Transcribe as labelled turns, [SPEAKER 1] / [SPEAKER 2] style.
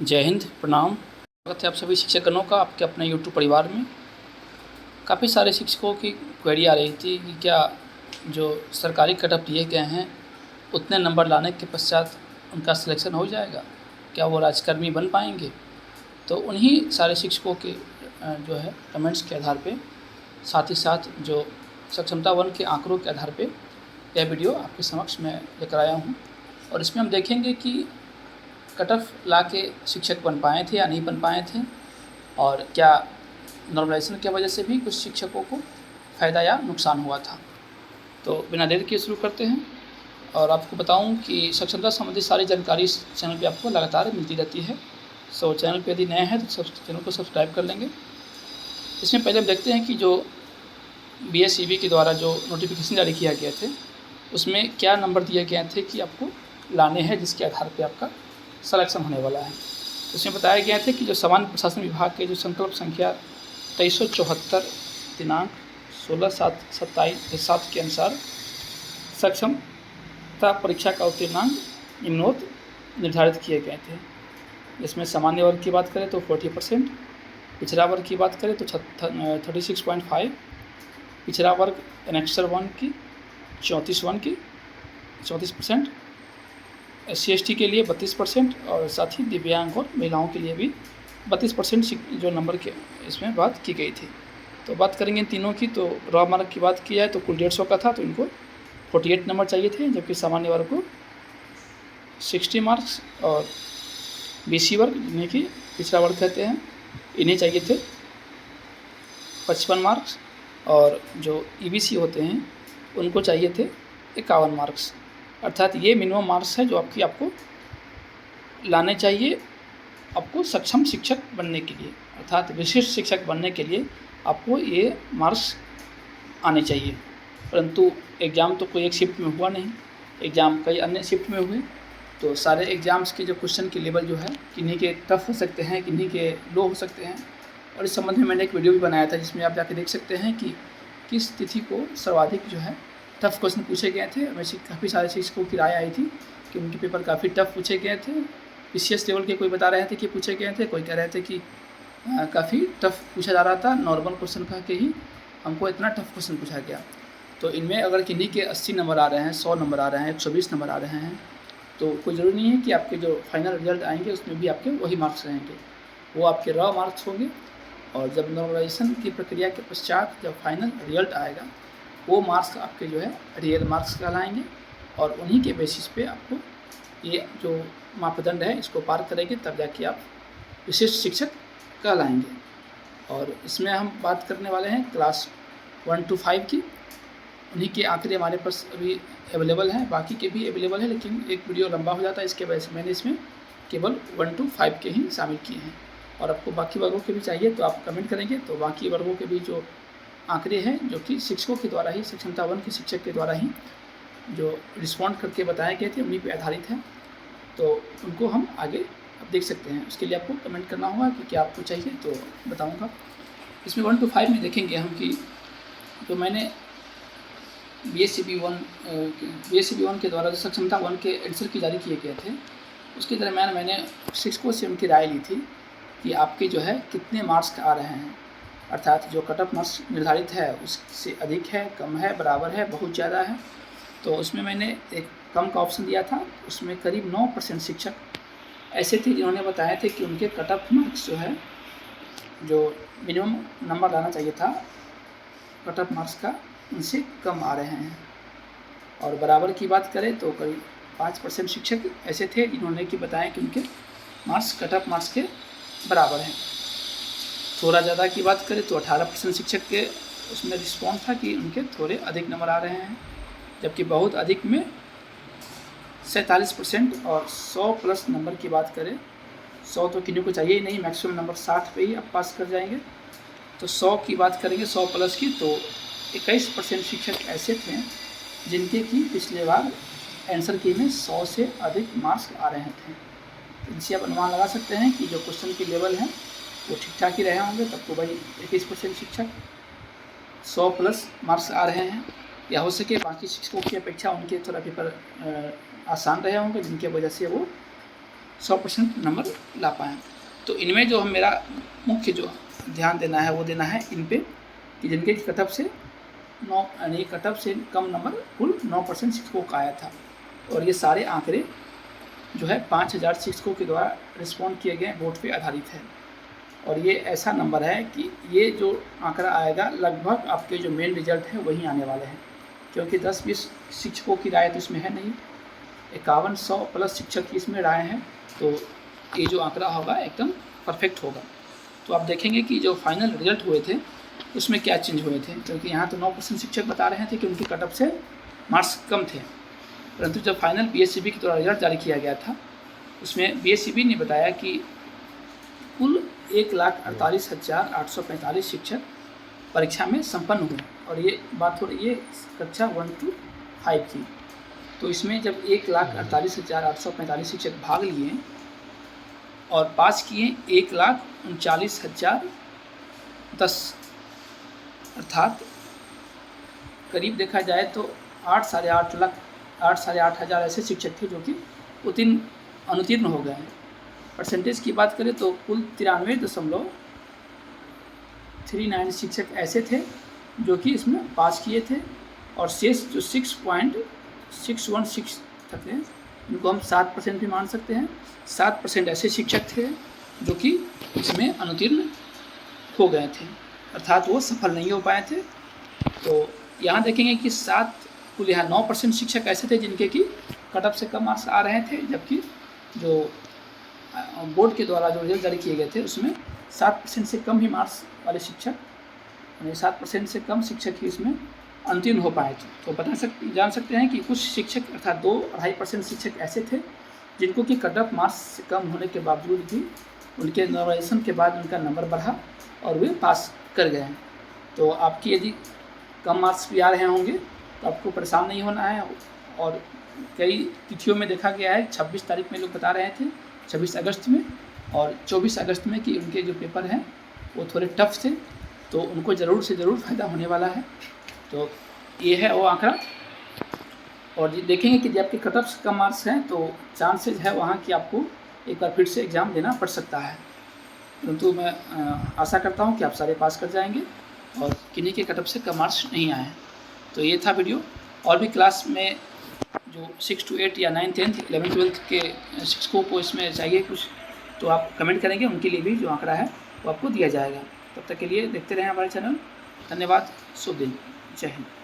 [SPEAKER 1] जय हिंद, प्रणाम। स्वागत है आप सभी शिक्षकगणों का आपके अपने यूट्यूब परिवार में। काफ़ी सारे शिक्षकों की क्वेरी आ रही थी कि क्या जो सरकारी कट ऑफ दिए गए हैं उतने नंबर लाने के पश्चात उनका सिलेक्शन हो जाएगा, क्या वो राज्यकर्मी बन पाएंगे। तो उन्हीं सारे शिक्षकों के जो है कमेंट्स के आधार पे, साथ ही साथ जो सक्षमता वन के आंकड़ों के आधार पे यह वीडियो आपके समक्ष मैं लेकर आया हूँ। और इसमें हम देखेंगे कि कट ऑफ ला के शिक्षक बन पाए थे या नहीं बन पाए थे, और क्या नॉर्मलाइजेशन की वजह से भी कुछ शिक्षकों को फ़ायदा या नुकसान हुआ था। तो बिना देर के शुरू करते हैं। और आपको बताऊं कि सक्षमता संबंधी सारी जानकारी इस चैनल पे आपको लगातार मिलती रहती है। सो चैनल पे यदि नए हैं तो चैनल को सब्सक्राइब कर लेंगे। इसमें पहले हम देखते हैं कि जो BSEB के द्वारा जो नोटिफिकेशन जारी किया गया थे उसमें क्या नंबर दिए गए थे कि आपको लाने हैं, जिसके आधार पर आपका सलेक्शन होने वाला है। उसमें बताया गया था कि जो सामान्य प्रशासन विभाग के जो संकल्प संख्या 2374 दिनांक 16/7/27 के अनुसार सक्षमता परीक्षा का उत्तीर्णांक निम्नोक्त निर्धारित किए गए थे। इसमें सामान्य वर्ग की बात करें तो 40%, पिछड़ा वर्ग की बात करें तो 36.5, पिछड़ा वर्ग एनेक्सर 1 की 34 की 34%, SC/ST के लिए 32% और साथ ही दिव्यांग और महिलाओं के लिए भी 32% जो नंबर के इसमें बात की गई थी। तो बात करेंगे इन तीनों की। तो रॉ मार्क की बात की जाए तो कुल 150 का था, तो इनको 48 नंबर चाहिए थे, जबकि सामान्य वर्ग को 60 मार्क्स और BC वर्ग जिन्हें कि पिछड़ा वर्ग कहते हैं इन्हें चाहिए थे 55 मार्क्स, और जो EBC होते हैं उनको चाहिए थे 51 मार्क्स। अर्थात ये मिनिमम मार्क्स है जो आपको लाने चाहिए आपको सक्षम शिक्षक बनने के लिए, अर्थात विशिष्ट शिक्षक बनने के लिए आपको ये मार्क्स आने चाहिए। परंतु एग्ज़ाम तो कोई एक शिफ्ट में हुआ नहीं, एग्ज़ाम कई अन्य शिफ्ट में हुए। तो सारे एग्ज़ाम्स के जो क्वेश्चन की लेवल जो है किन्हीं के टफ हो सकते हैं, किन्हीं के लो हो सकते हैं। और इस संबंध में मैंने एक वीडियो भी बनाया था जिसमें आप जाके देख सकते हैं कि किस तिथि को सर्वाधिक जो है टफ क्वेश्चन पूछे गए थे। वैसे काफ़ी सारे शिक्षकों की राय आई थी कि उनके पेपर काफ़ी टफ पूछे गए थे। PCS लेवल के कोई बता रहे थे कि पूछे गए थे, कोई कह रहे थे कि काफ़ी टफ पूछा जा रहा था, नॉर्मल क्वेश्चन कह के ही हमको इतना टफ क्वेश्चन पूछा गया। तो इनमें अगर किन्हीं के 80 नंबर आ रहे हैं, 100 नंबर आ रहे हैं, 120 नंबर आ रहे हैं, तो कोई ज़रूरी नहीं है कि आपके जो फाइनल रिजल्ट आएंगे उसमें भी आपके वही मार्क्स रहेंगे, वो आपके रॉ मार्क्स होंगे। और जब नॉर्मलाइजेशन की प्रक्रिया के पश्चात जब फाइनल रिजल्ट आएगा वो मार्क्स आपके जो है रियल मार्क्स कहलाएंगे, और उन्हीं के बेसिस पे आपको ये जो मापदंड है इसको पार करेंगे तब जाके आप विशिष्ट शिक्षक कहलाएंगे। और इसमें हम बात करने वाले हैं क्लास 1 to 5 की। उन्हीं के आंकड़े हमारे पास अभी अवेलेबल हैं, बाकी के भी अवेलेबल है, लेकिन एक वीडियो लंबा हो जाता है, इसके वजह से मैंने इसमें केवल 1 to 5 के ही शामिल किए हैं। और आपको बाकी वर्गों के भी चाहिए तो आप कमेंट करेंगे, तो बाकी वर्गों के भी जो आंकड़े हैं जो कि शिक्षकों के द्वारा ही, सक्षमता वन के शिक्षक के द्वारा ही जो रिस्पॉन्ड करके बताए गए थे उन्हीं पे आधारित है। तो उनको हम आगे अब देख सकते हैं। उसके लिए आपको कमेंट करना होगा कि क्या आपको चाहिए, तो बताऊंगा। इसमें 1 to 5 में देखेंगे हम कि जो मैंने BSEB 1 के द्वारा जो सक्षमता वन के आंसर की जारी किए गए थे उसके दरम्यान मैंने शिक्षकों से उनकी राय ली थी कि आपके जो है कितने मार्क्स आ रहे हैं, अर्थात जो कट ऑफ मार्क्स निर्धारित है उससे अधिक है, कम है, बराबर है, बहुत ज़्यादा है। तो उसमें मैंने एक कम का ऑप्शन दिया था। उसमें करीब 9% शिक्षक ऐसे थे जिन्होंने बताए थे कि उनके कट ऑफ मार्क्स जो है, जो मिनिमम नंबर लाना चाहिए था कट ऑफ मार्क्स का, उनसे कम आ रहे हैं। और बराबर की बात करें तो करीब 5% शिक्षक ऐसे थे जिन्होंने कि बताया कि उनके मार्क्स कट ऑफ मार्क्स के बराबर हैं। थोड़ा ज़्यादा की बात करें तो 18% शिक्षक के उसमें रिस्पॉन्स था कि उनके थोड़े अधिक नंबर आ रहे हैं, जबकि बहुत अधिक में 47%। और 100+ नंबर की बात करें, 100 तो किन्हीं को चाहिए ही नहीं, मैक्सिमम नंबर 60 पे ही आप पास कर जाएंगे। तो 100 की बात करेंगे, 100+ की, तो 21% शिक्षक ऐसे थे जिनके कि पिछले बार आंसर की में 100 से अधिक मार्क्स आ रहे थे। इनसे आप अनुमान लगा सकते हैं कि जो क्वेश्चन की लेवल है वो ठीक ठाक ही रहे होंगे। तब तो भाई 21% शिक्षक 100+ मार्क्स आ रहे हैं, या हो सके बाकी शिक्षकों की अपेक्षा उनके थोड़ा पेपर आसान रहे होंगे, जिनकी वजह से वो 100% नंबर ला पाएँ। तो इनमें जो मेरा मुख्य जो ध्यान देना है वो देना है इन पे कि जिनके कट ऑफ से 9 यानी कट ऑफ से कम नंबर कुल 9% शिक्षकों का आया था। और ये सारे आंकड़े जो है 5000 शिक्षकों के द्वारा रिस्पॉन्ड किए गए वोट पे आधारित है। और ये ऐसा नंबर है कि ये जो आंकड़ा आएगा लगभग आपके जो मेन रिजल्ट है वही आने वाले हैं, क्योंकि 10-20 शिक्षकों की राय तो इसमें है नहीं, 5100 प्लस शिक्षक की इसमें राय है। तो ये जो आंकड़ा होगा एकदम परफेक्ट होगा। तो आप देखेंगे कि जो फाइनल रिजल्ट हुए थे उसमें क्या चेंज हुए थे, क्योंकि यहाँ तो 9% शिक्षक बता रहे थे कि उनकी कट ऑफ से मार्क्स कम थे, परंतु जब फाइनल बीएससीबी के द्वारा रिजल्ट जारी किया गया था उसमें बीएससीबी ने बताया कि कुल 1,48,845 शिक्षक परीक्षा में संपन्न हुए। और ये बात हो रही है कक्षा 1 to 5 की। तो इसमें जब 1,48,845 शिक्षक भाग लिए और पास किए 1,39,010, अर्थात करीब देखा जाए तो 8 साढ़े आठ हज़ार ऐसे शिक्षक थे जो कि अनुत्तीर्ण हो गए हैं। परसेंटेज की बात करें तो कुल 93.39 शिक्षक ऐसे थे जो कि इसमें पास किए थे, और शेष जो 6.616 तक थे इनको हम 7% भी मान सकते हैं। 7% ऐसे शिक्षक थे जो कि इसमें अनुत्तीर्ण हो गए थे, अर्थात वो सफल नहीं हो पाए थे। तो यहाँ देखेंगे कि कुल यहाँ 9% शिक्षक ऐसे थे जिनके कि कट ऑफ से कम मार्क्स आ रहे थे, जबकि जो बोर्ड के द्वारा जो रिजल्ट जारी किए गए थे उसमें 7% से कम ही मार्क्स वाले शिक्षक, यानी 7% से कम शिक्षक ही इसमें अंतिम हो पाए थे। तो जान सकते हैं कि कुछ शिक्षक अर्थात 2-2.5% शिक्षक ऐसे थे जिनको कि कट ऑफ मार्क्स से कम होने के बावजूद भी उनके नॉर्मलाइजेशन के बाद उनका नंबर बढ़ा और वे पास कर गए हैं। तो आपकी यदि कम मार्क्स भी आ रहे होंगे तो आपको परेशान नहीं होना है। और कई तिथियों में देखा गया है, 26 तारीख में लोग बता रहे थे, 26 अगस्त में और 24 अगस्त में, कि उनके जो पेपर हैं वो थोड़े टफ थे, तो उनको ज़रूर से ज़रूर फ़ायदा होने वाला है। तो ये है वो आंकड़ा। और देखेंगे कि जब आपके कट ऑफ से कम मार्क्स हैं तो चांसेज है वहाँ कि आपको एक बार फिर से एग्ज़ाम देना पड़ सकता है, परंतु मैं आशा करता हूँ कि आप सारे पास कर जाएंगे और किन्हीं के कट ऑफ से कम मार्क्स नहीं आए हैं। तो ये था वीडियो। और भी क्लास में जो 6 to 8 या 9, 10th, 11th, 12th के शिक्षकों को इसमें चाहिए कुछ, तो आप कमेंट करेंगे, उनके लिए भी जो आंकड़ा है वो आपको दिया जाएगा। तब तक के लिए देखते रहें हमारे चैनल। धन्यवाद। शुभ दिन। जय हिंद।